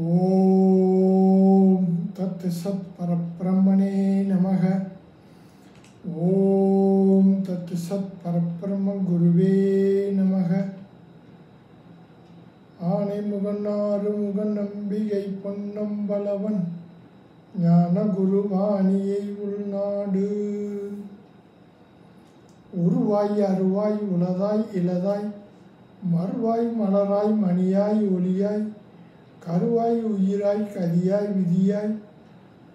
ஓம் தத் சத் பரபிரம்மணே நமக. ஓம் தத் சத் பரபிரம்ம குருவே நமக. ஆனை முகன் ஆறுமுகன் நம்பிகை பொன்னம்பலவன் ஞான குருவாணியை உள்நாடு. உருவாய் அருவாய் உளதாய் இளதாய் மறுவாய் மலராய் மணியாய் ஒளியாய் கருவாய் உயிராய் கதியாய் விதியாய்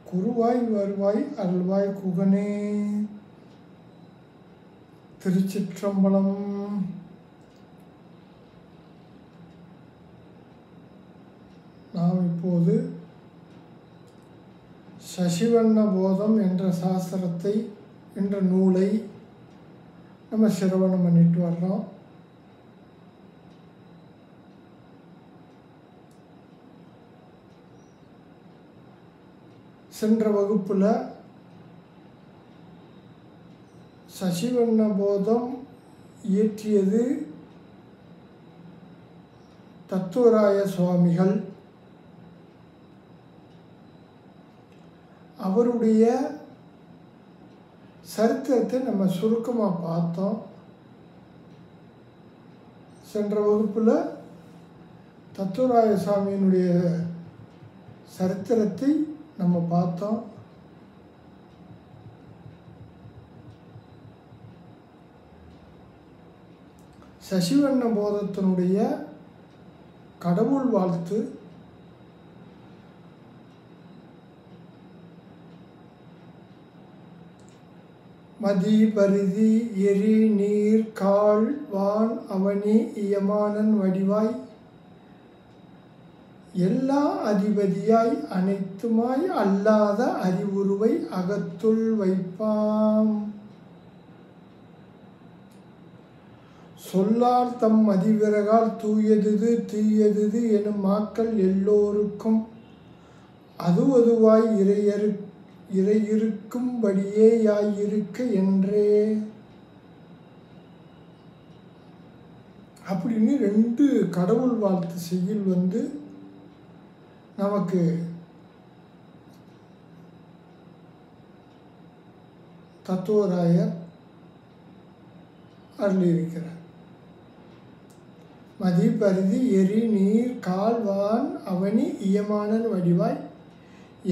குருவாய் வருவாய் அருள்வாய் குகனே. திருச்சிற்றம்பலம். நாம் இப்போது சசிவண்ண போதம் என்ற சாஸ்திரத்தை என்ற நூலை நம்ம சிரவணம் பண்ணிட்டு வர்றோம். சென்ற வகுப்பில் சசிவண்ண போதம் இயற்றியது தத்துவராய சுவாமிகள். அவருடைய சரித்திரத்தை நம்ம சுருக்கமாக பார்த்தோம். சென்ற வகுப்பில் தத்துவராய சுவாமியினுடைய சரித்திரத்தை நம்ம பார்த்தோம். சசிவண்ண போதத்தினுடைய கடவுள் வாழ்த்து மதி பரிதி எரி நீர் கால் வான் அவனி இயமானன் வடிவாய் எல்லா அதிபதியாய் அனைத்துமாய் அல்லாத அறிவுருவை அகத்துள் வைப்பாம். சொல்லால் தம் அதிவிறகால் தூயது தீயது எனும் மாக்கள் எல்லோருக்கும் அதுவாய் இறையிருக்கும்படியே யாயிருக்க என்றே. அப்படின்னு 2 கடவுள் வாழ்த்து செய்யுள் நமக்கு தத்துவராயர் அருளியிருக்கிறார். மதி பரிதி எரி நீர் கால் வான் அவனி இயமானன் வடிவாய்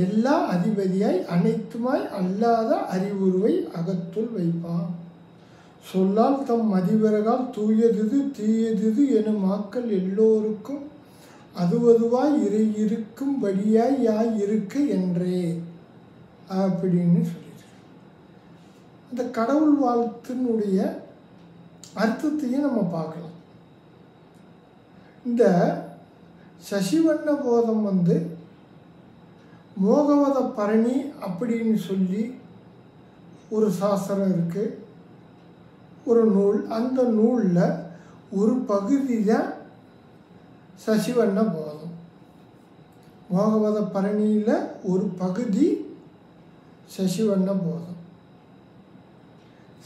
எல்லா அதிபதியாய் அனைத்துமாய் அல்லாத அறிவுருவை அகத்துள் வைப்பான். சொல்லால் தம் மதிவிறகால் தூயது தீயது எனும் மாக்கள் எல்லோருக்கும் அதுவாய் இருக்கும்படியாய் யாயிருக்க என்றே அப்படின்னு சொல்லியிருக்க. அந்த கடவுள் வாழ்த்தினுடைய அர்த்தத்தையும் நம்ம பார்க்கலாம். இந்த சசிவண்ண போதம் மோகவத பரணி அப்படின்னு சொல்லி ஒரு சாஸ்திரம் இருக்குது, ஒரு நூல். அந்த நூலில் ஒரு பகுதி தான் சசிவண்ண போதம். மோகவத பரணியில் ஒரு பகுதி சசிவண்ண போதம்.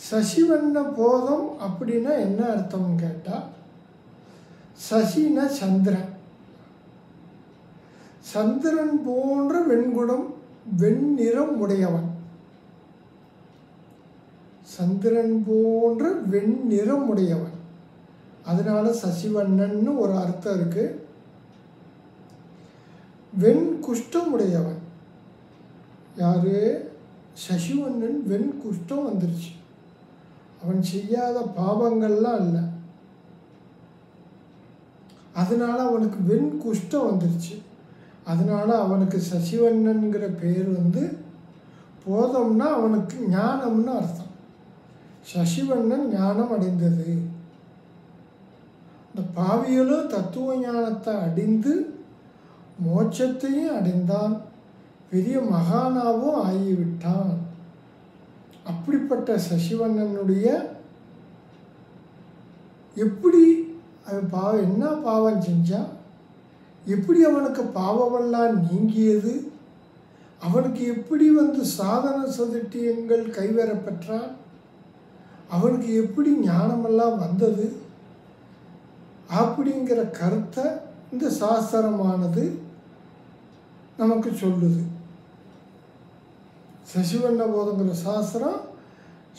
சசிவண்ண போதம் அப்படின்னா என்ன அர்த்தம்னு கேட்டால், சசின சந்திரன், சந்திரன் போன்ற வெண்குடம் வெண்ணிறம் உடையவன். சந்திரன் போன்ற வெண்ணிறம் உடையவன், அதனால சசிவண்ணன்னு ஒரு அர்த்தம் இருக்கு. வெண் குஷ்டம் உடையவன். யாரு? சசிவண்ணன் வெண் குஷ்டம் வந்துருச்சு. அவன் செய்யாத பாவங்கள்லாம் இல்லை, அதனால அவனுக்கு வெண் குஷ்டம் வந்துருச்சு. அதனால அவனுக்கு சசிவண்ணன்கிற பேர் போதம்னா அவனுக்கு ஞானம்னு அர்த்தம். சசிவண்ணன் ஞானம் அடைந்தது. இந்த பாவியலோ தத்துவ ஞானத்தை அடைந்து மோட்சத்தையும் அடைந்தான், பெரிய மகானாவும் ஆகிவிட்டான். அப்படிப்பட்ட சசிவண்ணனுடைய எப்படி அவன் என்ன பாவம் செஞ்சான், எப்படி அவனுக்கு பாவமெல்லாம் நீங்கியது, அவனுக்கு எப்படி சாதன சதுட்டியங்கள் கைவரப்பெற்றான், அவனுக்கு எப்படி ஞானமெல்லாம் வந்தது அப்படிங்கிற கருத்தை இந்த சாஸ்திரமானது நமக்கு சொல்லுது. சசிவண்ண போதங்கிற சாஸ்திரம்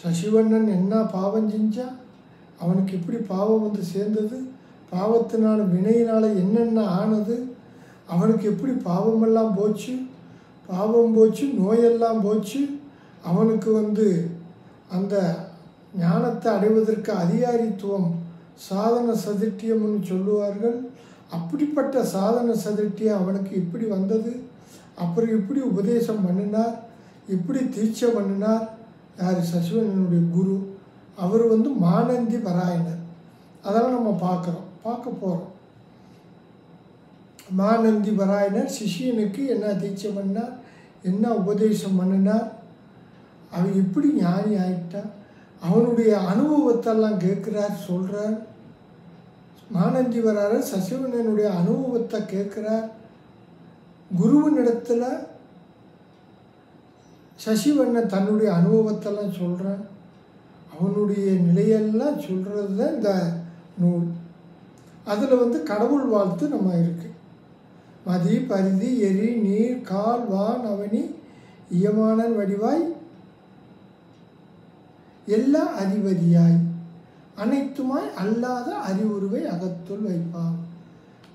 சசிவண்ணன் என்ன பாவம் செஞ்சா, அவனுக்கு எப்படி பாவம் வந்து சேர்ந்தது, பாவத்தினால் வினையினால் என்னென்ன ஆனது, அவனுக்கு எப்படி பாவமெல்லாம் போச்சு, பாவம் போச்சு, நோயெல்லாம் போச்சு, அவனுக்கு அந்த ஞானத்தை அடைவதற்கு அதிகாரித்துவம் சாதன சதிட்டியம்னு சொல்லுவார்கள். அப்படிப்பட்ட சாதன சதிட்டியம் அவனுக்கு எப்படி வந்தது, அப்புறம் எப்படி உபதேசம் பண்ணினார், எப்படி தீட்சை பண்ணினார். யார்? சசிவண்ணனுடைய குரு. அவர் மானந்தி பராயணர். அதெல்லாம் நம்ம பார்க்க போகிறோம். மானந்தி பராயணர் சிஷியனுக்கு என்ன தீட்சை பண்ணார், என்ன உபதேசம் பண்ணினார், அவன் எப்படி ஞானி ஆயிட்டான், அவனுடைய அனுபவத்தெல்லாம் கேட்குறார், சொல்கிறார். மானந்தி வரார் சசிவண்ணனுடைய அனுபவத்தை கேட்குறார். குருவினிடத்தில் சசிவண்ணன் தன்னுடைய அனுபவத்தெல்லாம் சொல்கிறான். அவனுடைய நிலையெல்லாம் சொல்கிறது தான் இந்த நூல். அதில் கடவுள் வாழ்த்து நம்ம இருக்குது. மதி பரிதி எரி நீர் கால் வான் அவனி இயமானன் வடிவாய் எல்லா அறிவறியாய் அனைத்துமாய் அல்லாத அறிவுருவை அகத்துள் வைப்பான்.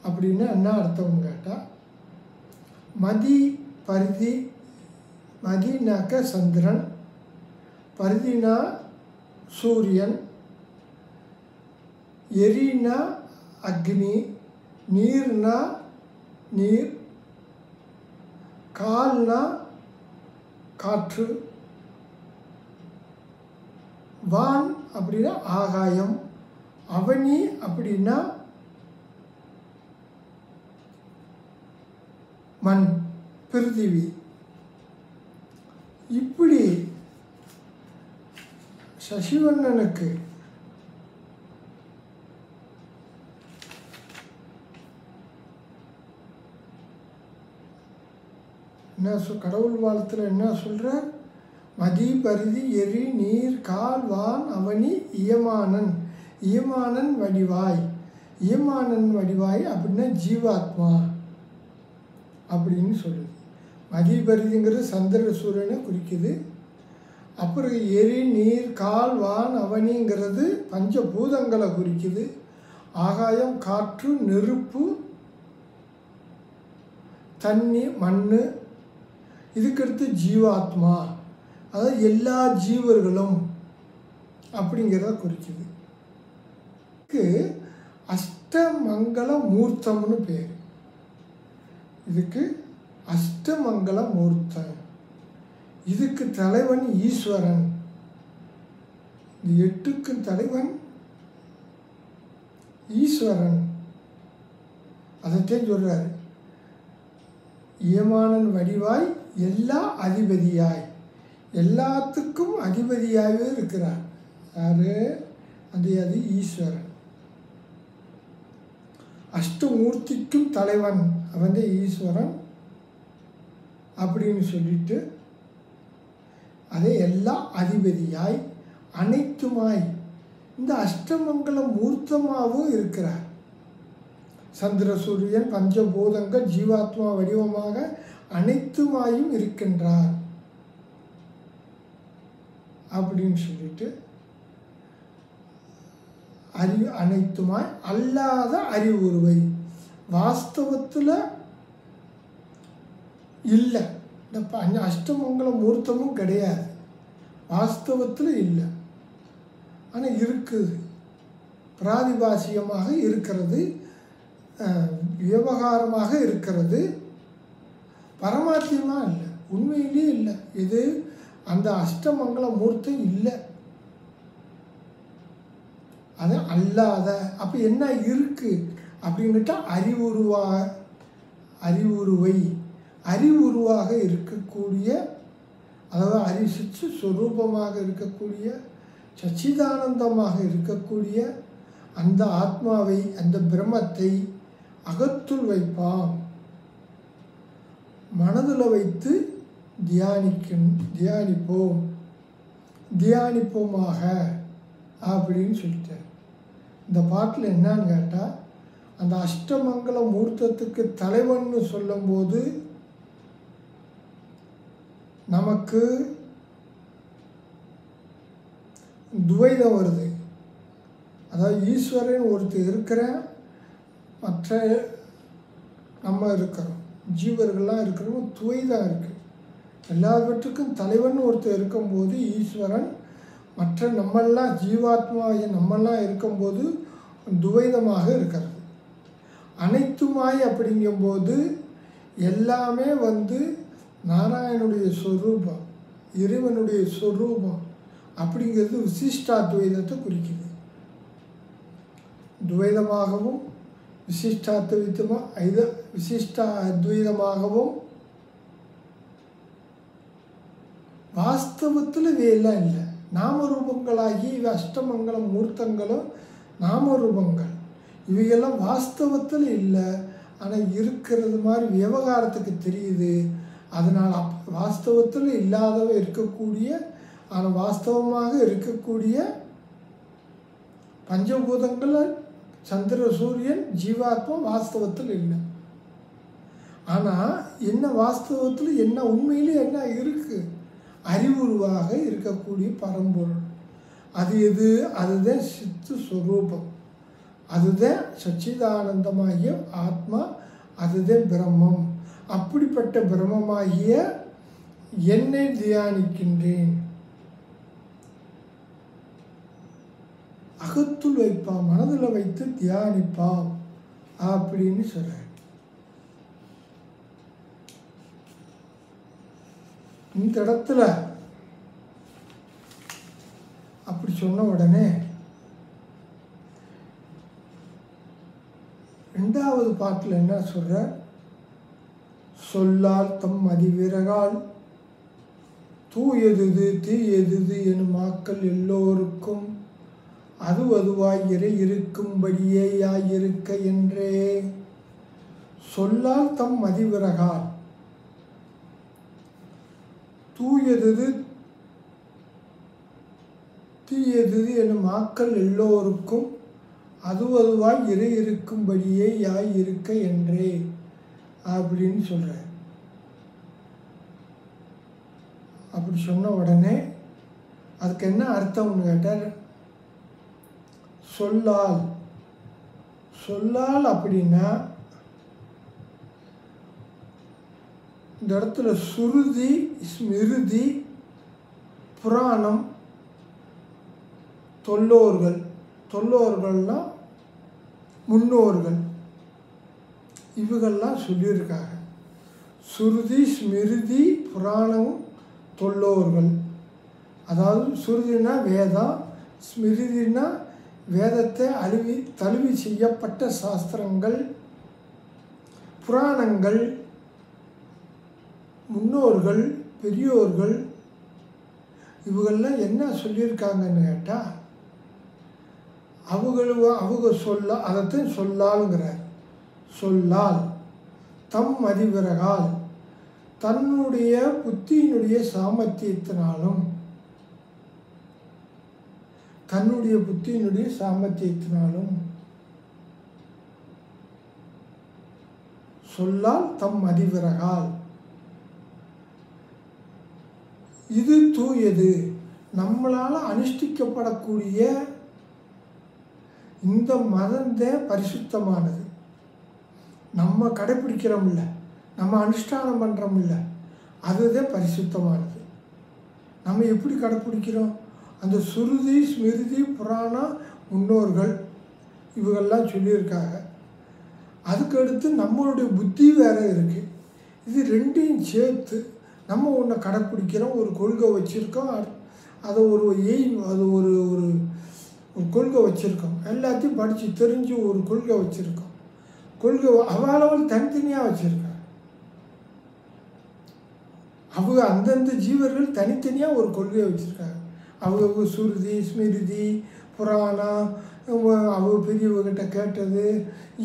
அப்படின்னு என்ன அர்த்தம் கேட்டால், மதி பரிதி, மதினாக்க சந்திரன், பரிதினா சூரியன், எரினா அக்னி, நீர்னா நீர், கால்னா காற்று, வான் அப்படின்னா ஆகாயம், அவனி அப்படின்னா மண், பிருத்திவி. இப்படி சசிவண்ணனுக்கு என்ன கடவுள் வாழ்த்தில் என்ன சொல்கிறார்? மதி பரிதி எரி நீர் கால் வான் அவனி இயமானன், இயமானன் வடிவாய், இயமானன் வடிவாய் அப்படின்னா ஜீவாத்மா அப்படின்னு சொல்லுது. மதி பரிதிங்கிறது சந்திர சூரியனை குறிக்குது. அப்புறம் எரி நீர் கால் வான் அவனிங்கிறது பஞ்சபூதங்களை குறிக்குது. ஆகாயம், காற்று, நெருப்பு, தண்ணி, மண். இதுக்கடுத்து ஜீவாத்மா, அதாவது எல்லா ஜீவர்களும் அப்படிங்கிறத குறிக்குது. இதுக்கு அஷ்டமங்கல மூர்த்தம்னு பேர். இதுக்கு அஷ்டமங்கல மூர்த்தம். இதுக்கு தலைவன் ஈஸ்வரன். இந்த 8க்கு தலைவன் ஈஸ்வரன். அதைத்தான் சொல்றாரு, இயமானன் வடிவாய் எல்லா அதிபதியாய், எல்லாத்துக்கும் அதிபதியாகவே இருக்கிறார். யாரு? அது ஈஸ்வரன். அஷ்டமூர்த்திக்கும் தலைவன் அவன் ஈஸ்வரன் அப்படின்னு சொல்லிட்டு, அதே எல்லா அதிபதியாய் அனைத்துமாய் இந்த அஷ்டமங்கல மூர்த்தமாகவும் இருக்கிறார். சந்திர சூரியன் பஞ்சபூதங்கள் ஜீவாத்மா வடிவமாக அனைத்துமாயும் இருக்கின்றார் அப்படின்னு சொல்லிட்டு, அனைத்துமாய் அல்லாத அறிவுருவை வாஸ்தவத்தில் இல்லை. இந்த அஷ்டமங்கல மூர்த்தமும் கிடையாது, வாஸ்தவத்தில் இல்லை. ஆனால் இருக்குது, பிராதிபாசிகமாக இருக்கிறது, விவகாரமாக இருக்கிறது, பரமார்த்தியமாக இல்லை, உண்மையிலே இல்லை. இது அந்த அஷ்டமங்கல மூர்த்தம் இல்லை, அது அல்லாத. அப்போ என்ன இருக்குது அப்படின்னுட்டா அறிவுருவை அறிவுருவாக இருக்கக்கூடிய, அதாவது அரிசிச்சு சொரூபமாக இருக்கக்கூடிய, சச்சிதானந்தமாக இருக்கக்கூடிய அந்த ஆத்மாவை, அந்த பிரம்மத்தை அகத்துள் வைப்பான். மனதில் வைத்து தியானிப்போமாக அப்படின்னு சொல்லிட்டார். இந்த பாட்டில் என்னன்னு கேட்டால், அந்த அஷ்டமங்கல மூர்த்தத்துக்கு தலைவன்னு சொல்லும்போது நமக்கு துவைதம் வருது. அதாவது ஈஸ்வரன் ஒருத்தர் இருக்கிற, மற்ற நம்ம இருக்கிறோம், ஜீவர்கள்லாம் இருக்கிறோம், துவைதம் இருக்குது. எல்லாவற்றுக்கும் தலைவன் ஒருத்தர் இருக்கும்போது ஈஸ்வரன், மற்ற நம்மெல்லாம் ஜீவாத்மாவை நம்மெல்லாம் இருக்கும்போது துவைதமாக இருக்கிறது. அனைத்துமாய் அப்படிங்கும்போது எல்லாமே நாராயணனுடைய சொரூபம், இறைவனுடைய சொரூபம் அப்படிங்கிறது விசிஷ்டாத்வைதத்தை குறிக்குது. துவைதமாகவும் விசிஷ்டாத்வைதமாகவும் வாஸ்தவத்தில் இவையெல்லாம் இல்லை. நாமரூபங்களாகி இவை அஷ்டமங்கல மூர்த்தங்களும் நாமரூபங்கள். இவையெல்லாம் வாஸ்தவத்தில் இல்லை, ஆனால் இருக்கிறது மாதிரி விவகாரத்துக்கு தெரியுது. அதனால் வாஸ்தவத்தில் இல்லாதவ இருக்கக்கூடிய, ஆனால் வாஸ்தவமாக இருக்கக்கூடிய பஞ்சபூதங்கள் சந்திர சூரியன் ஜீவாத்மா வாஸ்தவத்தில் இல்லை. ஆனால் என்ன வாஸ்தவத்தில் என்ன உண்மையிலே என்ன இருக்குது? அறிவுருவாக இருக்கக்கூடிய பரம்பொருள். அது எது? அதுதான் சித்து ஸ்வரூபம், அதுதான் சச்சிதானந்தமாகிய ஆத்மா, அதுதான் பிரம்மம். அப்படிப்பட்ட பிரம்மமாகிய என்னை தியானிக்கின்றேன். அகத்துள் வைப்பான், மனதில் வைத்து தியானிப்பான் அப்படின்னு சொல்கிறேன். இந்த இடத்துல அப்படி சொன்ன உடனே ரெண்டாவது பாட்டில் என்ன சொல்ற? சொல்லால் தம் அதிவிரகால் தூயது தீயது எனும் மாக்கள் எல்லோருக்கும் அதுவாய் இறை இருக்கும்படியே யாயிருக்க என்றே. சொல்லால் தம் அதிவிரகால் தூயது தீயது எனும் மாக்கள் எல்லோருக்கும் அதுவாய் இறை இருக்கும்படியே யாயிருக்க என்றே அப்படின்னு சொல்ற. அப்படி சொன்ன உடனே அதுக்கு என்ன அர்த்தம்னு கேட்டார். சொல்லால் அப்படின்னா இந்த இடத்துல சுருதி, ஸ்மிருதி, புராணம், தொல்லோர்கள்லாம் முன்னோர்கள், இவங்கள்லாம் சொல்லியிருக்காங்க. சுருதி, ஸ்மிருதி, புராணம், தொல்லோர்கள். அதாவது சுருதினா வேதம், ஸ்மிருதினா வேதத்தை தழுவி செய்யப்பட்ட சாஸ்திரங்கள், புராணங்கள், முன்னோர்கள், பெரியோர்கள், இவங்கெல்லாம் என்ன சொல்லியிருக்காங்கன்னு கேட்டால் அவங்க அதைத்தான் சொல்லாலுங்கிறார். சொல்லால் தம் அதிவிரகால் தன்னுடைய புத்தியினுடைய சாமர்த்தியத்தினாலும் சொல்லால் தம் அதிவிரகால் இது தூயது. நம்மளால் அனுஷ்டிக்கப்படக்கூடிய இந்த மதம்தான் பரிசுத்தமானது. நம்ம கடைப்பிடிக்கிறோம்ல, நம்ம அனுஷ்டானம் பண்ணுறோம்ல, அதுதான் பரிசுத்தமானது. நம்ம எப்படி கடைப்பிடிக்கிறோம்? அந்த சுருதி, ஸ்மிருதி, புராணம், முன்னோர்கள் இவங்கெல்லாம் சொல்லியிருக்காங்க. அதுக்கடுத்து நம்மளுடைய புத்தி வேறு இருக்குது. இது ரெண்டையும் சேர்த்து நம்ம ஒன்று கடைப்பிடிக்கிறோம், ஒரு கொள்கை வச்சுருக்கோம், அதை ஒரு கொள்கை வச்சுருக்கோம். எல்லாத்தையும் படித்து தெரிஞ்சு ஒரு கொள்கை வச்சுருக்கோம். கொள்கை அவளவள் தனித்தனியாக வச்சுருக்காங்க. அவங்க அந்தந்த ஜீவர்கள் தனித்தனியாக ஒரு கொள்கையை வச்சுருக்காங்க. அவங்க சுருதி, ஸ்மிருதி, புராணம், அவங்க பெரியவங்கிட்ட கேட்டது,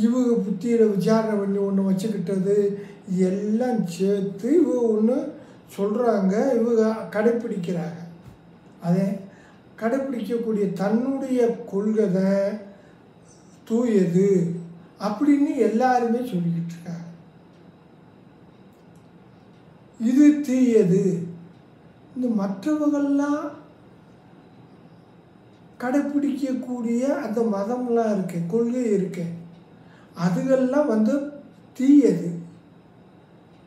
இவங்க புத்தியில் விசாரணை பண்ணி ஒன்று வச்சுக்கிட்டது, எல்லாம் சேர்த்து இவங்க ஒன்று சொல்கிறாங்க, இவங்க கடைப்பிடிக்கிறாங்க. அதே கடைப்பிடிக்கக்கூடிய தன்னுடைய கொள்கை தூயது அப்படின்னு எல்லாருமே சொல்லிக்கிட்டு இருக்காங்க. இது தீயது இந்த மற்றவர்கள்லாம் கடைப்பிடிக்கக்கூடிய அந்த மதம்லாம் இருக்கு, கொள்கை இருக்கு, அதுகள்லாம் வந்து தீயது,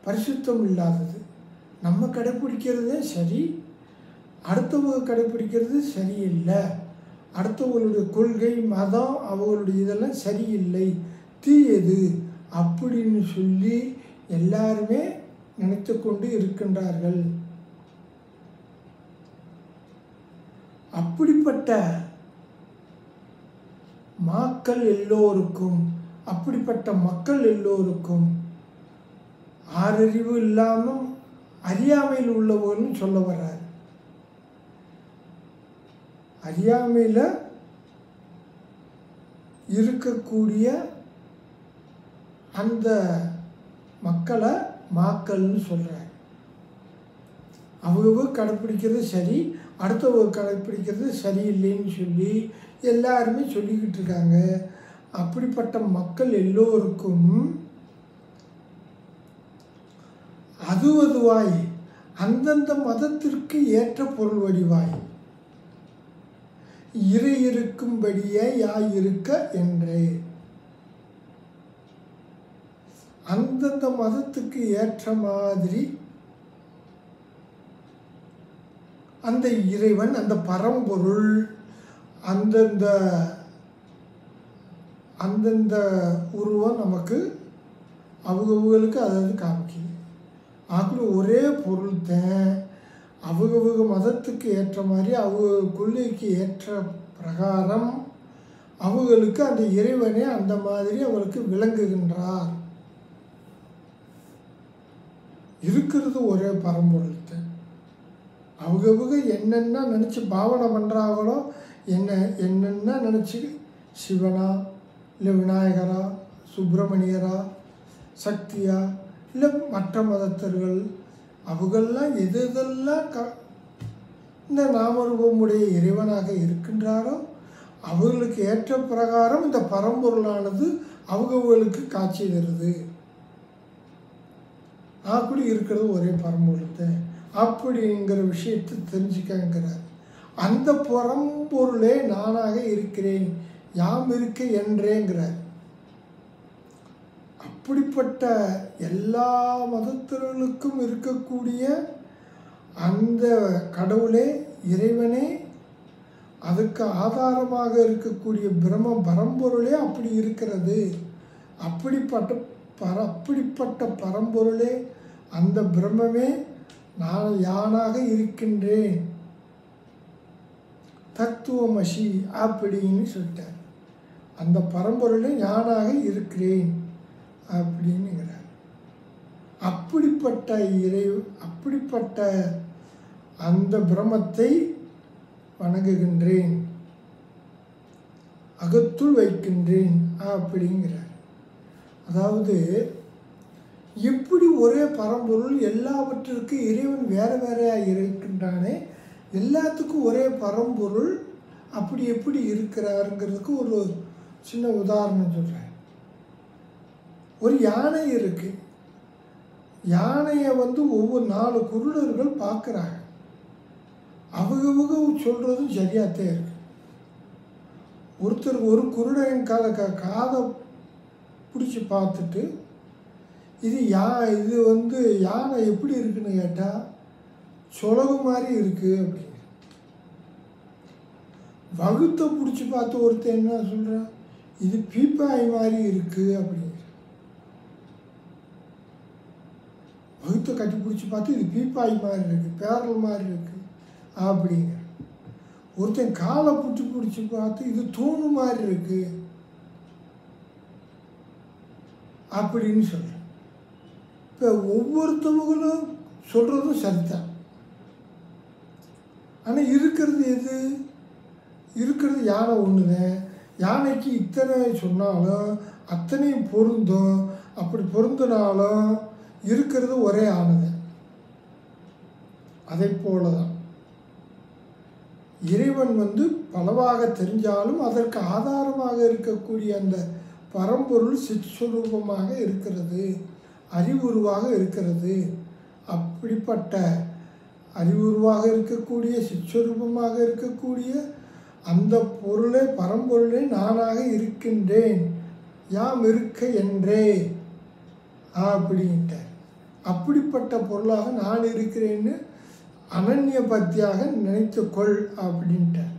பரிசுத்தம் இல்லாதது. நம்ம கடைப்பிடிக்கிறதே சரி, அடுத்தவங்க கடைப்பிடிக்கிறது சரியில்லை. அடுத்தவங்களுடைய கொள்கை, மதம், அவங்களுடைய இதெல்லாம் சரியில்லை, தீயது அப்படின்னு சொல்லி எல்லாருமே நினைத்து கொண்டு இருக்கின்றார்கள். அப்படிப்பட்ட மக்கள் எல்லோருக்கும் ஆறறிவு இல்லாமல் அறியாமையில் உள்ளவர்களும் சொல்ல வர்றார். அறியாமையில் இருக்கக்கூடிய அந்த மக்களை மாக்கள்னு சொல்கிறார். அவங்க கடைப்பிடிக்கிறது சரி, அடுத்தவங்க கடைப்பிடிக்கிறது சரியில்லைன்னு சொல்லி எல்லாருமே சொல்லிக்கிட்டு இருக்காங்க. அப்படிப்பட்ட மக்கள் எல்லோருக்கும் அதுவாய் அந்தந்த மதத்திற்கு ஏற்ற பொருள் வடிவாய் இறை இருக்கும்படியே யாயிருக்க என்றே, அந்தந்த மதத்துக்கு ஏற்ற மாதிரி அந்த இறைவன், அந்த பரம்பொருள் அந்தந்த உருவம் நமக்கு அவங்களுக்கு அதாவது காமிக்குது. ஆகவே ஒரே பொருள் தான் அவங்க மதத்துக்கு ஏற்ற மாதிரி அவங்க கொள்கைக்கு ஏற்ற பிரகாரம் அவங்களுக்கு அந்த இறைவனே அந்த மாதிரி அவருக்கு விளங்குகின்றார். இருக்கிறது ஒரே பரம்பொருள் தான். அவங்க என்னென்ன நினச்சி பாவனை பண்ணுறாங்களோ, என்னென்ன நினச்சி சிவனா இல்லை விநாயகரா, சுப்பிரமணியரா, சக்தியா, இல்லை மற்ற மதத்தர்கள், அவங்கெல்லாம் எதெல்லாம் இந்த நாமரூபமுடைய இறைவனாக இருக்கின்றாரோ அவர்களுக்கு ஏற்ற பிரகாரம் இந்த பரம்பொருளானது அவங்களுக்கு காட்சி தருது. அப்படி இருக்கிறது ஒரே பரம்பொருள் தான் அப்படிங்கிற விஷயத்தை தெரிஞ்சுக்கங்கிறார். அந்த பரம்பொருளே நானாக இருக்கிறேன், யாம் இருக்க என்றேங்கிறார். அப்படிப்பட்ட எல்லா மதத்தினர்களுக்கும் இருக்கக்கூடிய அந்த கடவுளே, இறைவனே, அதுக்கு ஆதாரமாக இருக்கக்கூடிய பரம்பொருளே அப்படி இருக்கிறது. அப்படிப்பட்ட பரம்பொருளே, அந்த பிரம்மே நான் யானாக இருக்கின்றேன், தத்துவமசி அப்படின்னு சொல்லிட்டார். அந்த பரம்பொருளே யானாக இருக்கிறேன் அப்படின்னுங்கிறார். அப்படிப்பட்ட அந்த பிரம்மத்தை வணங்குகின்றேன், அகத்துள் வைக்கின்றேன் அப்படிங்கிறார். அதாவது எப்படி ஒரே பரம்பொருள் எல்லாவற்றிற்கு இறைவன் வேறு வேறையாக இருக்கின்றானே, எல்லாத்துக்கும் ஒரே பரம்பொருள் அப்படி எப்படி இருக்கிறாருங்கிறதுக்கு ஒரு சின்ன உதாரணம் சொல்கிறேன். ஒரு யானை இருக்குது. யானையை ஒவ்வொரு 4 குருடர்கள் பார்க்குறாங்க. அவங்க சொல்கிறதும் சரியாகத்தான் இருக்கு. ஒருத்தர் ஒரு குருடன் காதை பிடிச்சி பார்த்துட்டு இது யானை எப்படி இருக்குன்னு கேட்டால் சொலகு மாதிரி இருக்குது அப்படின்னு. வகுத்தை பிடிச்சி பார்த்து ஒருத்தர் என்ன சொல்கிறான், இது பீப்பாய் மாதிரி இருக்குது அப்படின்னு. வகுத்தை கட்டி பிடிச்சி பார்த்து இது பீப்பாய் மாதிரி இருக்குது, பேரல் மாதிரி இருக்குது அப்படிங்க. ஒருத்தன் காலை பிடிச்சி பார்த்து இது தூணு மாதிரி இருக்குது அப்படின்னு சொல்கிறேன். இப்போ ஒவ்வொருத்தவங்களும் சொல்கிறதும் சரிதான். ஆனால் இருக்கிறது யானை ஒன்று தான். யானைக்கு இத்தனை சொன்னாலும் அத்தனையும் பொருந்தும். அப்படி பொருந்தினாலும் இருக்கிறது ஒரே யானை தான். அதை போல தான் இறைவன் பலவாக தெரிஞ்சாலும் அதற்கு ஆதாரமாக இருக்கக்கூடிய அந்த பரம்பொருள் சிற்சுரூபமாக இருக்கிறது, அறிவுருவாக இருக்கிறது. அப்படிப்பட்ட அறிவுருவாக இருக்கக்கூடிய சிற்றரூபமாக இருக்கக்கூடிய அந்த பொருளை பரம்பொருளை நானாக இருக்கின்றேன், யாம் இருக்க என்றே அப்படின்ட்டார். அப்படிப்பட்ட பொருளாக நான் இருக்கிறேன்னு அனன்ய பக்தியாக நினைத்துக்கொள் அப்படின்ட்டார்.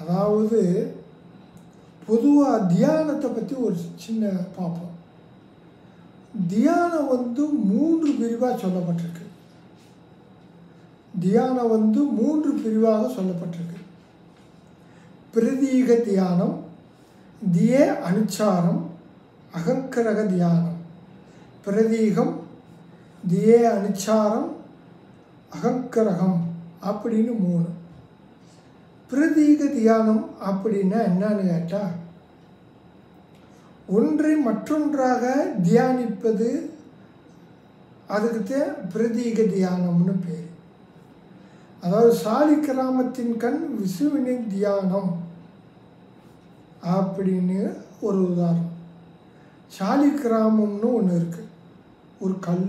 அதாவது பொதுவாக தியானத்தை பற்றி ஒரு சின்ன பார்ப்போம். தியானம் 3 பிரிவாக சொல்லப்பட்டிருக்கு. தியானம் 3 பிரிவாக சொல்லப்பட்டிருக்கு. பிரதீக தியானம், தியே அனுச்சாரம், அகங்கிரக தியானம். பிரதீகம், தியே அனுச்சாரம், அகங்கிரகம் அப்படின்னு 3. பிரதீக தியானம் அப்படின்னா என்னன்னு கேட்டால், ஒன்றை மற்றொன்றாக தியானிப்பது, அதுக்கு பிரதீக தியானம்னு பேர். அதாவது சாலிக்கிராமத்தின் கண் விசுவினை தியானம் அப்படின்னு ஒரு உதாரணம். சாலிக்கிராமம்னு ஒன்று இருக்குது. ஒரு கல்,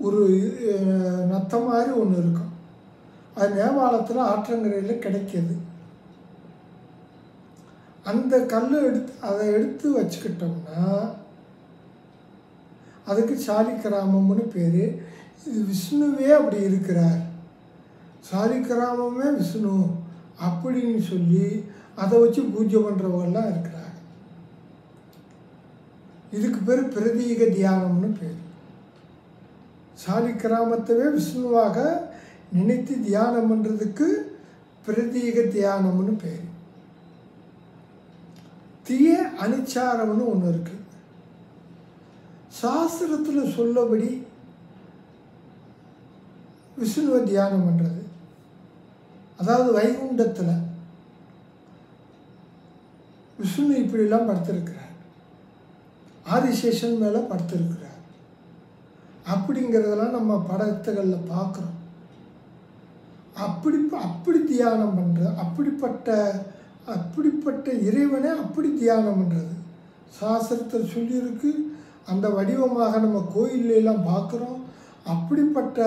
ஒரு நத்த மாதிரி ஒன்று இருக்கும். அது நேபாளத்தில் ஆற்றங்கரையில் கிடைக்கிது. அந்த கல் அதை எடுத்து வச்சுக்கிட்டோம்னா அதுக்கு சாலிக்கிராமம்னு பேர். இது விஷ்ணுவே அப்படி இருக்கிறார், சாலிக்கிராமமே விஷ்ணு அப்படின்னு சொல்லி அதை வச்சு பூஜை பண்ணுறவங்கெல்லாம் இருக்கிறாங்க. இதுக்கு பேர் பிரதீக தியானம்னு பேர். சாலிக்கிராமத்தவே விஷ்ணுவாக நினைத்து தியானம் பண்ணுறதுக்கு பிரதீக தியானம்னு பேர். தீய அனுச்சாரம்னு ஒன்று இருக்குது. சாஸ்திரத்தில் சொல்லபடி விஷ்ணுவை தியானம் பண்ணுறது. அதாவது வைகுண்டத்தில் விஷ்ணு இப்படிலாம் படுத்திருக்கிறார், ஆதிசேஷன் மேலே படுத்திருக்கிறார் அப்படிங்கிறதெல்லாம் நம்ம படத்துகளில் பார்க்குறோம். அப்படி தியானம் பண்ணுறது, அப்படிப்பட்ட இறைவனை அப்படி தியானம் பண்ணுறது சாஸ்திரத்தில் சொல்லியிருக்கு. அந்த வடிவமாக நம்ம கோயிலெல்லாம் பார்க்குறோம். அப்படிப்பட்ட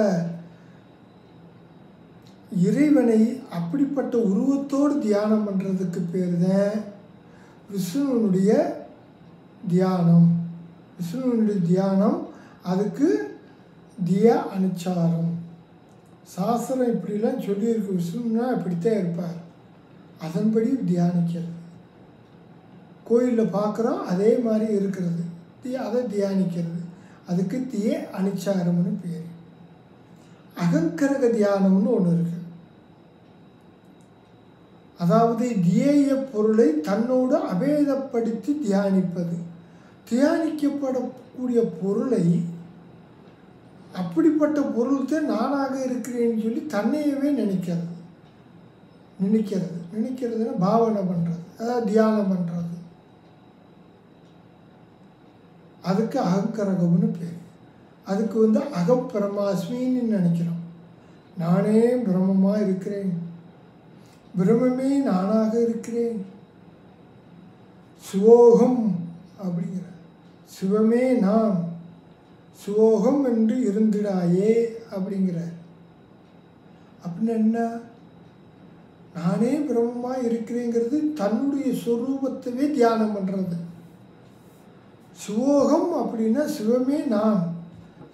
இறைவனை அப்படிப்பட்ட உருவத்தோடு தியானம் பண்ணுறதுக்கு பேர் தான் விஷ்ணுனுடைய தியானம். விஷ்ணுனுடைய தியானம், அதுக்கு தியா அனுச்சாரம். சாஸ்திரம் இப்படிலாம் சொல்லியிருக்கு. விஷ்ணுன்னா இப்படித்தான் இருப்பார், அதன்படி தியானிக்கிறது. கோயிலில் பார்க்குறோம், அதே மாதிரி இருக்கிறது, அதை தியானிக்கிறது. அதுக்கு திய அனுச்சாரம்னு பேர். அகங்கிரக தியானம்னு ஒன்று இருக்குது. அதாவது தியேய பொருளை தன்னோடு அபேதப்படுத்தி தியானிப்பது. தியானிக்கப்படக்கூடிய பொருளை அப்படிப்பட்ட பொருள்தான் நானாக இருக்கிறேன்னு சொல்லி தன்னையவே நினைக்கிறதுன்னா பாவனை பண்ணுறது, அதாவது தியானம் பண்ணுறது. அதுக்கு அகங்கிரகம்னு பேர். அதுக்கு அகப்பிரமாஸ்மின்னு நினைக்கிறோம். நானே பிரம்மமாக இருக்கிறேன், பிரம்மே நானாக இருக்கிறேன், சிவோகம் அப்படிங்கிற, சிவமே நான், சிவோகம் என்று இருந்திடாயே அப்படிங்கிறார். அப்படின்னு என்ன? நானே பிரம்மமாக இருக்கிறேங்கிறது தன்னுடைய சொரூபத்தவே தியானம் பண்ணுறது. சிவோகம் அப்படின்னா சிவமே நான்,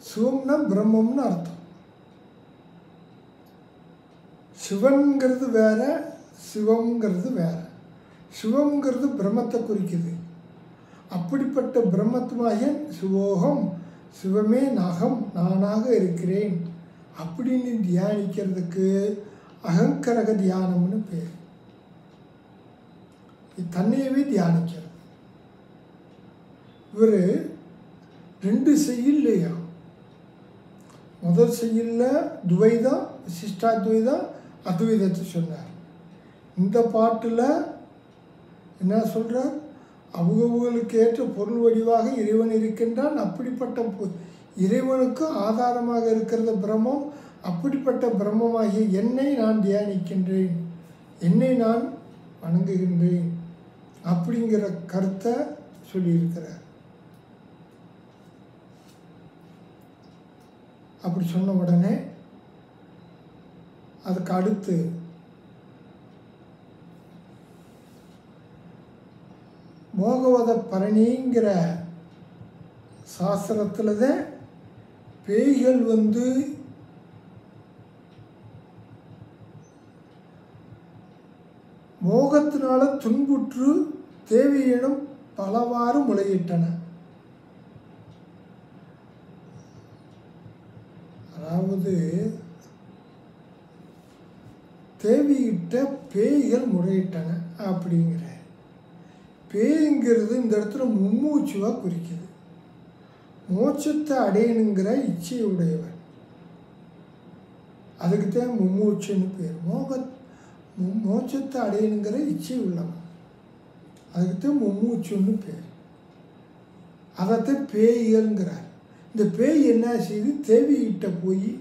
சிவம்னா பிரம்மம்னு அர்த்தம். சிவன்கிறது வேற, சிவம்ங்கிறது வேற. சிவம்ங்கிறது பிரம்மத்தை குறிக்குது. அப்படிப்பட்ட பிரம்மத்துமாய சிவோகம், சிவமே நாகம், நானாக இருக்கிறேன் அப்படின்னு தியானிக்கிறதுக்கு அகங்கிரக தியானம்னு பேர். தன்னையவே தியானிக்கிறது. இவர் 2 செய்யலையா. முதல் செய்யலில் துவைதம், விசிஷ்டாத்வைதம், அத்வைதத்தை சொன்னார். இந்த பாட்டில் என்ன சொல்கிறார்? அவங்களுக்கு ஏற்ற பொருள் வடிவாக இறைவன் இருக்கின்றான். அப்படிப்பட்ட இறைவனுக்கு ஆதாரமாக இருக்கிறது பிரம்மம். அப்படிப்பட்ட பிரம்மமாகிய என்னை நான் தியானிக்கின்றேன், என்னை நான் வணங்குகின்றேன் அப்படிங்கிற கருத்தை சொல்லியிருக்கிறார். அப்படி சொன்ன உடனே அதுக்கு அடுத்து மோகவத பரணிங்கிற சாஸ்திரத்தில் தான் பேய்கள் மோகத்தினால துன்புற்று தேவியிடம் பலவாறு முளையிட்டன. அதாவது தேவியிட்ட பேய்கள் முறையிட்டன அப்படிங்கிற. பேய்ங்கிறது இந்த இடத்துல மும்மூச்சுவாக குறிக்குது. மோட்சத்தை அடையணுங்கிற இச்சையுடையவர், அதுக்கு தான் மும்மூச்சுன்னு பேர். மோட்சத்தை அடையணுங்கிற இச்சை உள்ளவன், அதுக்கு தான் மும்மூச்சுன்னு பேர். அதைத்தான் பேய்கள்ங்கிறார். இந்த பேய் என்ன செய்து தேவிகிட்ட போய்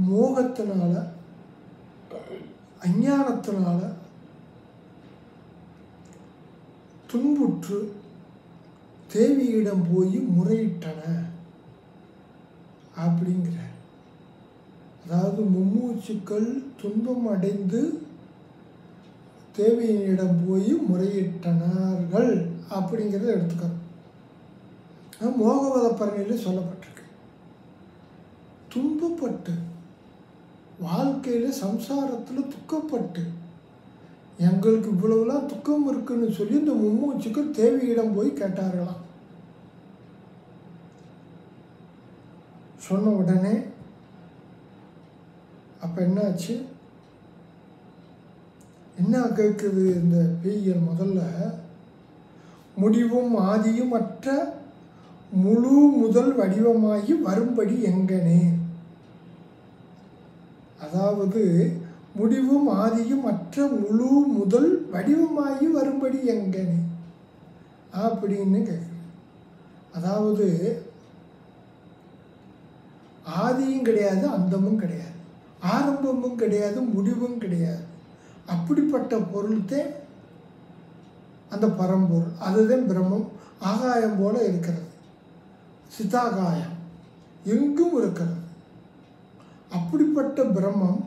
மோகத்தினால அஞ்ஞானத்தினால துன்புற்று தேவியிடம் போய் முறையிட்டன அப்படிங்கிறார். அதாவது மும்மூச்சுக்கள் துன்பம் அடைந்து தேவியினிடம் போய் முறையிட்டனார்கள் அப்படிங்கிறத எடுத்துக்கணும். மோகவத பரணியில் சொல்லப்பட்டிருக்கு. துன்பப்பட்டு வாழ்க்கையில் சம்சாரத்தில் துக்கப்பட்டு எங்களுக்கு இவ்வளவுலாம் துக்கம் இருக்குன்னு சொல்லி இந்த மும்மூச்சுக்கள் தேவியிடம் போய் கேட்டார்களாம். சொன்ன உடனே அப்போ என்னாச்சு, என்ன கேட்குது இந்த பேய்கள்? முதல்ல முடிவும் ஆதியும் அற்ற முழு முதல் வடிவமாகி வரும்படி எங்கனே. அதாவது முடிவும் ஆதியும் அற்ற முழு முதல் வடிவமாகி வரும்படி எங்கனே அப்படின்னு கேட்குது. அதாவது ஆதியும் கிடையாது, அந்தமும் கிடையாது, ஆரம்பமும் கிடையாது, முடிவும் கிடையாது. அப்படிப்பட்ட பொருள்தான் அந்த பரம்பொருள். அதுதான் பிரம்மம். ஆகாயம் போல இருக்கிறது, சிதாகாயம் எங்கும் இருக்கிறது. அப்படிப்பட்ட பிரம்மம்,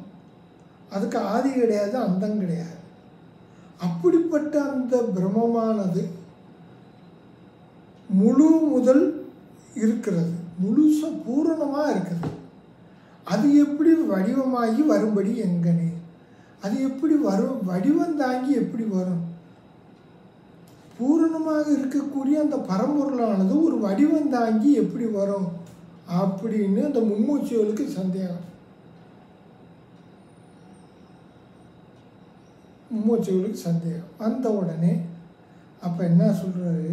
அதுக்கு ஆதி கிடையாது, அந்தம் கிடையாது. அப்படிப்பட்ட அந்த பிரம்மமானது முழு முதல் இருக்கிறது, முழுசா பூரணமாக இருக்குது. அது எப்படி வடிவமாகி வரும்படி எங்கனே? அது எப்படி வரும்? வடிவம் தாங்கி எப்படி வரும்? பூரணமாக இருக்கக்கூடிய அந்த பரம்பொருளானது ஒரு வடிவம் தாங்கி எப்படி வரும் அப்படின்னு அந்த மும்மூச்சுகளுக்கு சந்தேகம். மும்மூச்சுகளுக்கு சந்தேகம் வந்த உடனே அப்போ என்ன சொல்கிறாரு?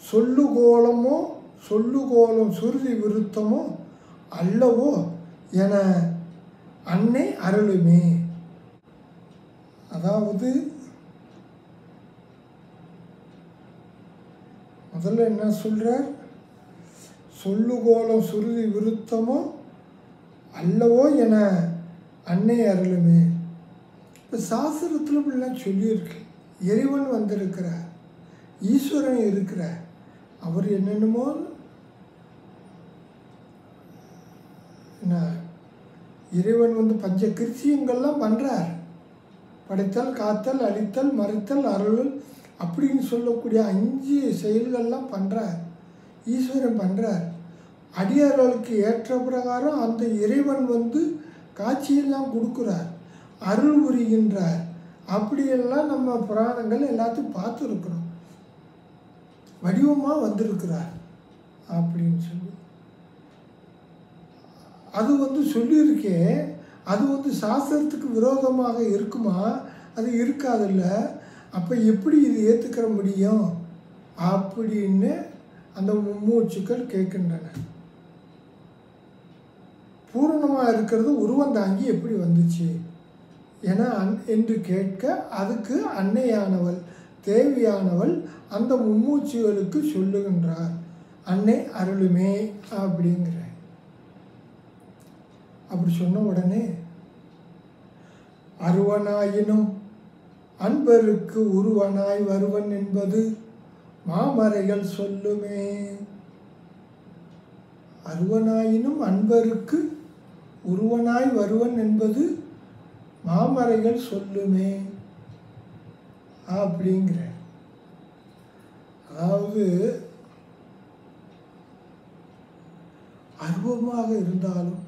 சொல்லுகோலமோ சொல்லுகோலம் சுருதி விருத்தமோ அல்லவோ என அன்னை அருளுமே. அதாவது முதல்ல என்ன சொல்கிறார்? சொல்லுகோலம் சுருதி விருத்தமோ அல்லவோ என அன்னை அருளுமே. இப்போ சாஸ்திரத்தில் இப்படிலாம் சொல்லியிருக்கு. இறைவன் வந்திருக்கிறார், ஈஸ்வரன் இருக்கிறார், அவர் என்னென்னமோ என்ன இறைவன் பஞ்ச கிருத்தியங்கள்லாம் பண்ணுறார். படைத்தல், காத்தல், அழித்தல், மறைத்தல், அருள் அப்படின்னு சொல்லக்கூடிய 5 செயல்கள்லாம் பண்ணுறார். ஈஸ்வரன் பண்ணுறார். அடியார்களுக்கு ஏற்ற பிரகாரம் அந்த இறைவன் காட்சியெல்லாம் கொடுக்குறார், அருள் புரிகின்றார். அப்படியெல்லாம் நம்ம புராணங்கள் எல்லாத்தையும் பார்த்துருக்குறோம். வடிவமாக வந்திருக்கிறார் அப்படின்னு சொல்லி அது சொல்லியிருக்கே. அது சாஸ்திரத்துக்கு விரோதமாக இருக்குமா? அது இருக்காதில்ல. அப்போ எப்படி இது ஏற்றுக்கிற முடியும் அப்படின்னு அந்த மும்மூச்சுக்கள் கேட்கின்றன. பூரணமாக இருக்கிறது உருவம் தாங்கி எப்படி வந்துச்சு என்று கேட்க, அதுக்கு அன்னையானவள், தேவியானவள் அந்த மும்மூச்சுகளுக்கு சொல்லுகின்றார், அன்னை அருளுமே அப்படிங்கிற. அப்படி சொன்ன உடனே அருவனாயினும் அன்பருக்கு உருவனாய் வருவன் என்பது மாமறைகள் சொல்லுமே. அருவனாயினும் அன்பருக்கு உருவனாய் வருவன் என்பது மாமறைகள் சொல்லுமே அப்படிங்கிற. அதாவது அருவமாக இருந்தாலும்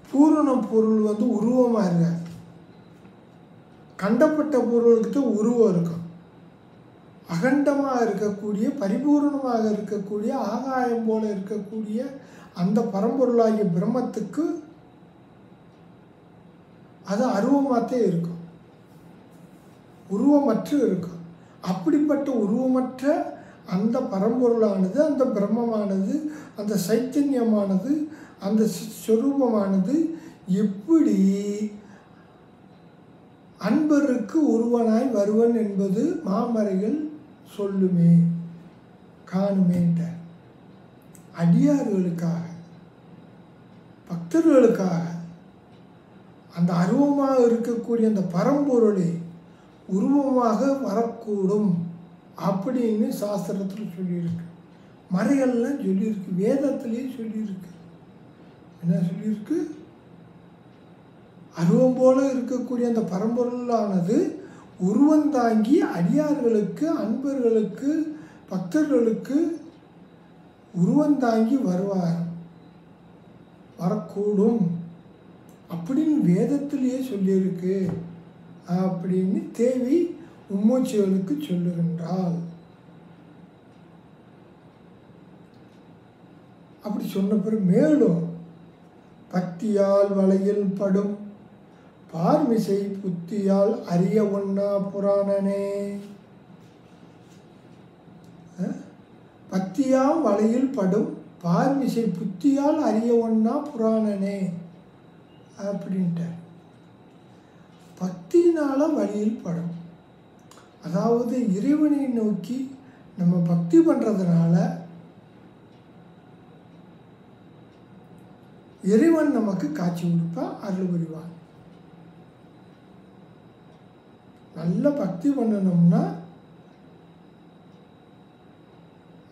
பூரண பொருள் வந்து உருவமாக இருக்காது. கண்டப்பட்ட பொருளுக்கு தான் உருவம் இருக்கும். அகண்டமாக இருக்கக்கூடிய பரிபூர்ணமாக இருக்கக்கூடிய ஆகாயம் போல இருக்கக்கூடிய அந்த பரம்பொருளாகிய பிரம்மத்துக்கு அது அருவமாகத்தே இருக்கும், உருவமற்று இருக்கும். அப்படிப்பட்ட உருவமற்ற அந்த பரம்பொருளானது, அந்த பிரம்மமானது, அந்த சைத்தன்யமானது, அந்த சொரூபமானது எப்படி அன்பருக்கு ஒருவனாய் வருவன் என்பது மாமறைகள் சொல்லுமே காணுமேன்ற. அடியார்களுக்காக, பக்தர்களுக்காக அந்த அருவமாக இருக்கக்கூடிய அந்த பரம்பொருளை உருவமாக வரக்கூடும் அப்படின்னு சாஸ்திரத்தில் சொல்லியிருக்கு. மறைகள்லாம் சொல்லியிருக்கு, வேதத்திலேயே சொல்லியிருக்கு. என்ன சொல்லியிருக்கு? அருவம் போல இருக்கக்கூடிய அந்த பரம்பொருளானது உருவந்தாங்கி அடியார்களுக்கு, அன்பர்களுக்கு, பக்தர்களுக்கு உருவந்தாங்கி வரக்கூடும் அப்படின்னு வேதத்திலேயே சொல்லியிருக்கு அப்படின்னு தேவி மும்மூச்சிகளுக்கு சொல்லுகின்றாள். அப்படி சொன்ன பிறகு மேலும் பக்தியால் வலையில் படும் பார்மிசை புத்தியால் அறிய ஒண்ணா புராணனே. பக்தியால் வலையில் படும் பார்மிசை புத்தியால் அறிய ஒண்ணா புராணனே அப்படின்ட்டு. பக்தியினால வழியில் படும், அதாவது இறைவனை நோக்கி நம்ம பக்தி பண்ணுறதுனால இறைவன் நமக்கு காட்சி கொடுப்பான், அருள் புரிவான். நல்ல பக்தி பண்ணணும்னா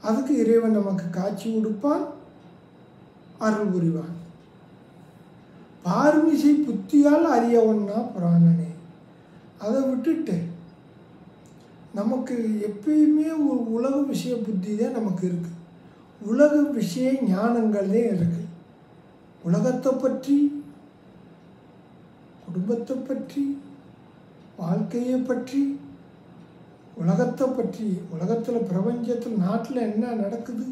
அதுக்கு இறைவன் நமக்கு காட்சி கொடுப்பான், அருள் புரிவான். பார்மிசை புத்தியால் அறியவன்னா புராணனே. அதை விட்டுட்டு நமக்கு எப்பயுமே ஒரு உலக விஷய புத்தி தான் நமக்கு இருக்குது, உலக விஷய ஞானங்களே இருக்குது. உலகத்தை பற்றி, குடும்பத்தை பற்றி, வாழ்க்கையை பற்றி, உலகத்தை பற்றி, உலகத்தில் பிரபஞ்சத்தில் நாட்டில் என்ன நடக்குது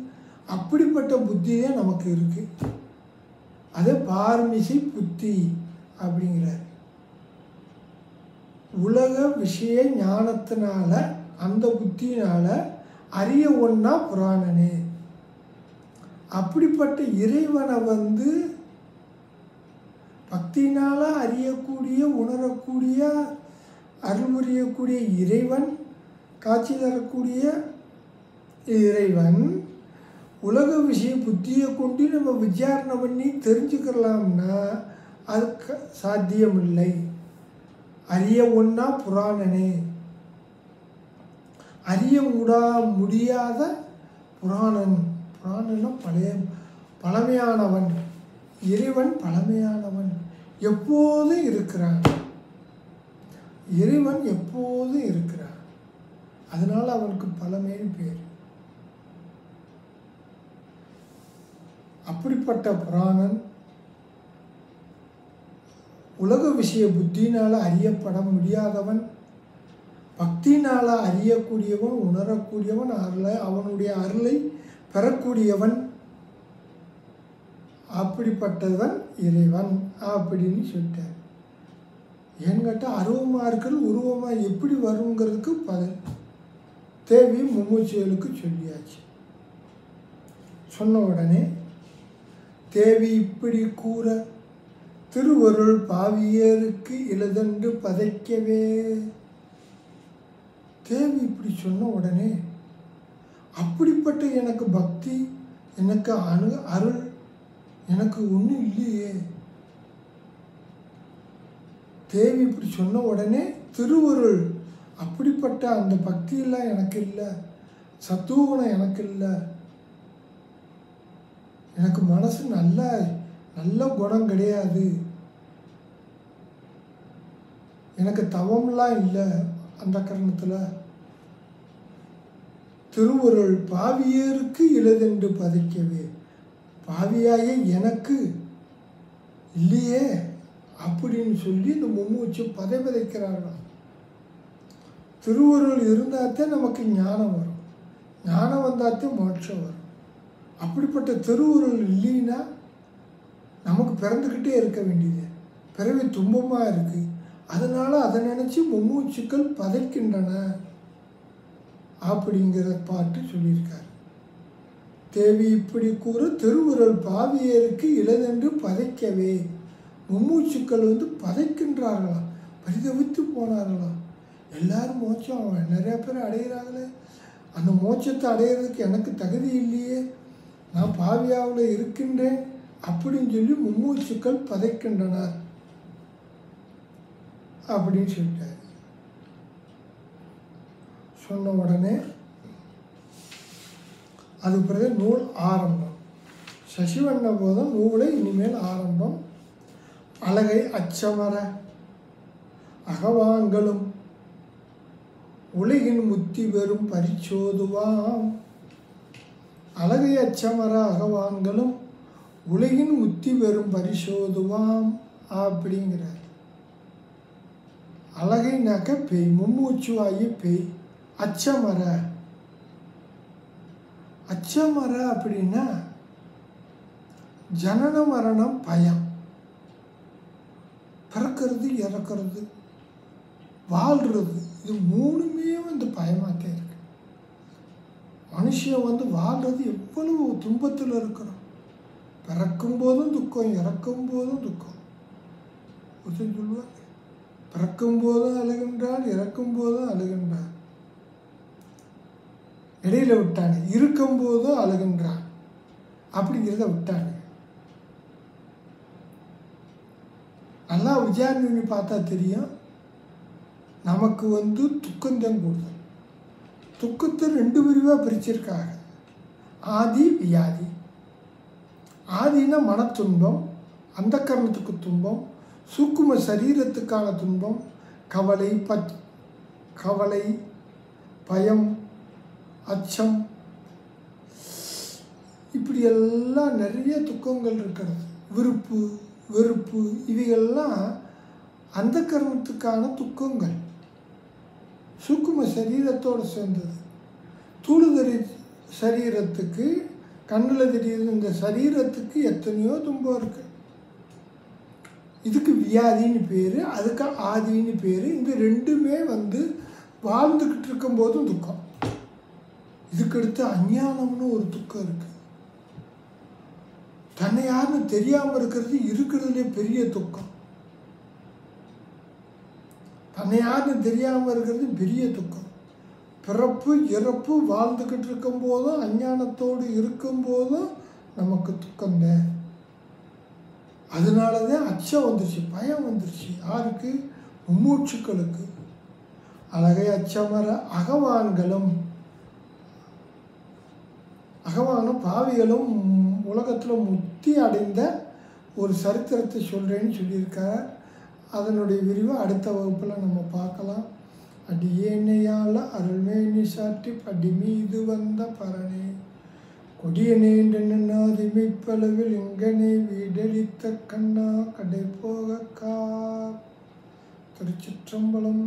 அப்படிப்பட்ட புத்தி தான் நமக்கு இருக்குது. அது பார்மிசை புத்தி அப்படிங்கிறார். உலக விஷய ஞானத்தினால, அந்த புத்தியினால அறிய ஒண்ணா புராணனே. அப்படிப்பட்ட இறைவனை வந்து பக்தியினால அறியக்கூடிய, உணரக்கூடிய, அருள் புரியக்கூடிய இறைவன், காட்சி தரக்கூடிய இறைவன் உலக விஷய புத்தியை கொண்டு நம்ம விசாரணை பண்ணி தெரிஞ்சுக்கலாம்னா அதுக்கு சாத்தியமில்லை. அறிய ஒண்ணா புராணனே, அறிய முடியாத புராணன். புராணன்னா பழமையானவன். இறைவன் பழமையானவன், எப்போதும் இருக்கிறான். இறைவன் எப்போதும் இருக்கிறான், அதனால் அவனுக்கு பழமைன்னு பேர். அப்படிப்பட்ட புராணன் உலக விஷய புத்தியினால் அறியப்பட முடியாதவன், பக்தியினால் அறியக்கூடியவன், உணரக்கூடியவன், அவனுடைய அருளை பெறக்கூடியவன். அப்படிப்பட்டவன் இறைவன் அப்படின்னு சொல்லிட்டார். ஏன்னு கேட்டால் அருவமாக இருக்கிறது உருவமாக எப்படி வருங்கிறதுக்கு பதில் தேவி மும்மூச்சிகளுக்கு சொல்லியாச்சு. சொன்ன உடனே தேவி இப்படி கூற திருவருள் பாவியருக்கு இலதென்று பதைக்கவே. தேவி இப்படி சொன்ன உடனே அப்படிப்பட்ட எனக்கு பக்தி, எனக்கு அருள் எனக்கு ஒன்றும் இல்லையே. தேவி இப்படி சொன்ன உடனே திருவருள், அப்படிப்பட்ட அந்த பக்தியெல்லாம் எனக்கு இல்லை, சத்துவகுணம் எனக்கு இல்லை, எனக்கு மனசு நல்ல குணம் கிடையாது, எனக்கு தவம்லாம் இல்லை அந்த காரணத்தில். திருவுருள் பாவியருக்கு இலதென்று பதைக்கவே, பாவியாய எனக்கு இல்லையே அப்படின்னு சொல்லி இந்த மும்மூச்சு பதைக்கிறார்கள். திருவுருள் இருந்தால்தான் நமக்கு ஞானம் வரும், ஞானம் வந்தால்தான் மோட்சம் வரும். அப்படிப்பட்ட திருவுருள் இல்லைன்னா நமக்கு பிறந்துக்கிட்டே இருக்க வேண்டியது, பிறவி துன்பமாக இருக்குது. அதனால் அதை நினச்சி மும்மூச்சுக்கள் பதைக்கின்றன அப்படிங்கிற பாட்டு சொல்லியிருக்கார். தேவி இப்படி கூற திருவுருள் பாவியருக்கு இலதென்று பதைக்கவே, மும்மூச்சுக்கள் பதைக்கின்றார்களாம், பரிதவித்து போனார்களாம். எல்லாரும் மோட்சம் நிறையா பேர் அடைகிறாங்களே, அந்த மோட்சத்தை அடையிறதுக்கு எனக்கு தகுதி இல்லையே, நான் பாவியாவில் இருக்கின்றேன் அப்படின்னு சொல்லி மும்மூச்சுக்கள் பதைக்கின்றனர் அப்படின்னு சொல்லிட்டார். சொன்ன உடனே அது பிறகு நூல் ஆரம்பம். சசிவண்ண போதும் நூலை இனிமேல் ஆரம்பம். அழகை அச்சமர அகவாங்களும் உலகின் முத்தி பெறும் பரிச்சோதுவாம். அழகை அச்சமர அகவாங்களும் உலகின் முத்தி பெறும் பரிசோதுவாம் அப்படிங்கிறார். அழகைனாக்க பேய், மும்மூச்சுவாயி பேய். அச்சமர, அச்சமர அப்படின்னா ஜனன மரணம் பயம், பிறக்கிறது இறக்கிறது வாழ்கிறது, இது மூணுமே பயமாகத்தான் இருக்கு. மனுஷன் வாழ்கிறது எவ்வளவு துன்பத்தில் இருக்கிறோம். பிறக்கும் போதும் துக்கம், இறக்கும் போதும் துக்கம். ஒருத்தர் சொல்லுவாங்க, பிறக்கும் போதும் அழுகின்றான், இறக்கும் போதும் அழுகின்றான், இடையில விட்டானு, இருக்கும் போதும் அழுகின்றான் அப்படிங்கிறத விட்டானு. நல்லா விசாரணை பண்ணி பார்த்தா தெரியும், நமக்கு துக்கம்தான் கூடுதல். துக்கத்தை 2 பிரிவாக பிரிச்சிருக்காங்க, ஆதி வியாதி. ஆதினா மனத்துன்பம், அந்த கரணத்துக்கு துன்பம், சூக்கும சரீரத்துக்கான துன்பம், கவலை, பயம், அச்சம், இப்படியெல்லாம் நிறைய துக்கங்கள் இருக்கிறது. விருப்பு, வெறுப்பு, இவைகள்லாம் அந்த கரணத்துக்கான துக்கங்கள், சூக்கும சரீரத்தோடு சேர்ந்தது. தூளுதறி சரீரத்துக்கு, கண்ணில் தெரியுது இந்த சரீரத்துக்கு எத்தனையோ துன்பம் இருக்குது. இதுக்கு வியாதின்னு பேர், அதுக்கு ஆதின்னு பேர். இந்த ரெண்டுமே வாழ்ந்துக்கிட்டு இருக்கும்போதும் துக்கம். இதுக்கடுத்து அஞ்ஞானம்னு ஒரு துக்கம் இருக்குது. தன்னை யாருன்னு தெரியாமல் இருக்கிறதுலே பெரிய துக்கம். தன்னை யாருன்னு தெரியாமல் இருக்கிறது பெரிய துக்கம். பிறப்பு இறப்பு வாழ்ந்துக்கிட்டு இருக்கும்போதும் அஞ்ஞானத்தோடு இருக்கும்போதும் நமக்கு துக்கம்தான். அதனால தான் அச்சம் வந்துருச்சு, பயம் வந்துருச்சு. யாருக்கு? மும்மூச்சுக்களுக்கு. அழகை அச்சமர அகவான்களும், அகவானும் பாவிகளும் உலகத்தில் முத்தி அடைந்த ஒரு சரித்திரத்தை சொல்கிறேன்னு சொல்லியிருக்கார். அதனுடைய விரிவை அடுத்த வகுப்பில் நம்ம பார்க்கலாம். அடியேனையால் அருள்மேனி சாற்றி படி மீது வந்த பரணே, கொடியனே நின்னாதிமைப்பளவில் எங்கனே வீடளித்த கண்ணா கடை போக கார். திருச்சிற்றம்பலம்.